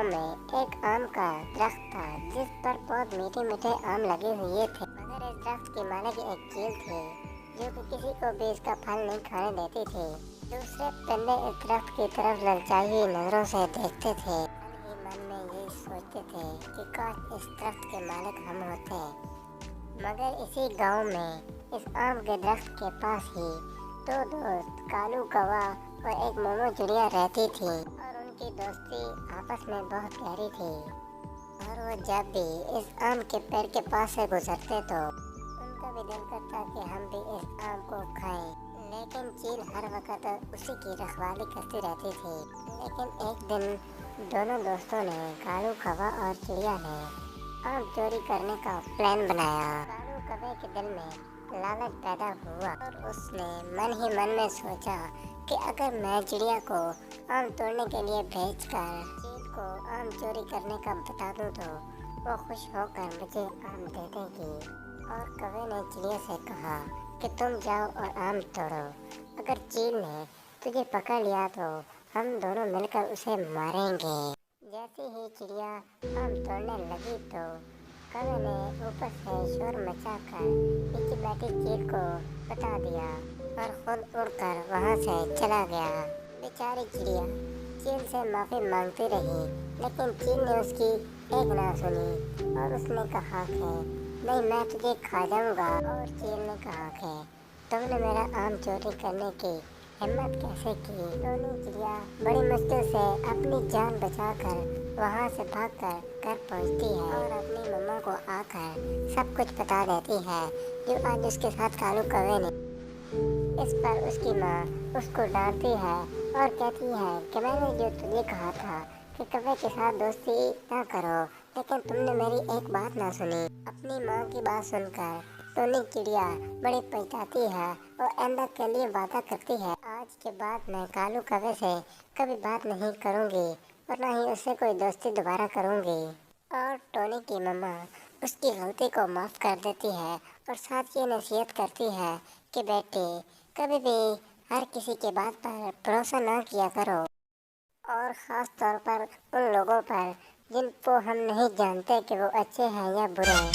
गांव में एक आम का दरख्त था जिस पर बहुत मीठे मीठे आम लगे हुए थे। मगर इस दरख्त के मालिक एक चील थे जो कि किसी को भी इसका फल नहीं खाने देती थी। दूसरे परिंदे इस दरख्त की तरफ ललचाई हुई नजरों से देखते थे। मन ही मन में यही सोचते थे कि काश इस दरख्त के मालिक हम होते। मगर इसी गांव में इस आम के दरख्त के पास ही दो दोस्त कालू कौवा और एक मोमो चिड़िया रहती थी और उनकी दोस्ती आपस में बहुत गहरी थी। और वो जब भी इस आम के पेड़ के पास से गुजरते तो उनका भी दिल करता कि हम भी इस आम को खाएं। लेकिन चील हर वक्त उसी की रखवाली करती रहती थी। लेकिन एक दिन दोनों दोस्तों ने कालू कौवा और चिड़िया ने आम चोरी करने का प्लान बनाया। कालू कौवे के दिल में लालच पैदा हुआ और उसने मन ही मन में सोचा कि अगर मैं चिड़िया को आम तोड़ने के लिए भेजकर चील को आम चोरी करने का बता दूं तो वो खुश होकर मुझे आम दे देगी। और कौवे ने चिड़िया से कहा कि तुम जाओ और आम तोड़ो। अगर चील ने तुझे पकड़ लिया तो हम दोनों मिलकर उसे मारेंगे। जैसे ही चिड़िया आम तोड़ने लगी तो कौवे ने ऊपर से शोर मचाकर नीचे बैठी चील को बता दिया और खुद उड़कर वहां से चला गया। बेचारी चिड़िया चील से माफी मांगती रही लेकिन चील ने उसकी एक ना सुनी और उसने कहा कि नहीं, मैं तुझे खा जाऊंगा। और चील ने कहा कि तुमने मेरा आम चोरी करने की हिम्मत कैसे की। दोनों चिड़िया बड़ी मुश्किल से अपनी जान बचाकर वहाँ से भागकर घर पहुँचती है और अपनी मम्मा को आकर सब कुछ बता देती है जो आज उसके साथ कालू कौवे ने। इस पर उसकी माँ उसको डांटती है और कहती है कि मैंने जो तुझे कहा था कि कौवे के साथ दोस्ती ना करो, लेकिन तुमने मेरी एक बात ना सुनी। अपनी माँ की बात सुनकर टोनी चिड़िया बड़ी पछताती है और अंदर के लिए वादा करती है आज के बाद मैं कालू कौवे से कभी बात नहीं करूँगी और ना ही उससे कोई दोस्ती दोबारा करूँगी। और टोनी की मम्मा उसकी गलती को माफ़ कर देती है और साथ ये नसीहत करती है कि बेटे कभी भी हर किसी के बात पर भरोसा ना किया करो और ख़ास तौर पर उन लोगों पर जिनको हम नहीं जानते कि वो अच्छे हैं या बुरे हैं।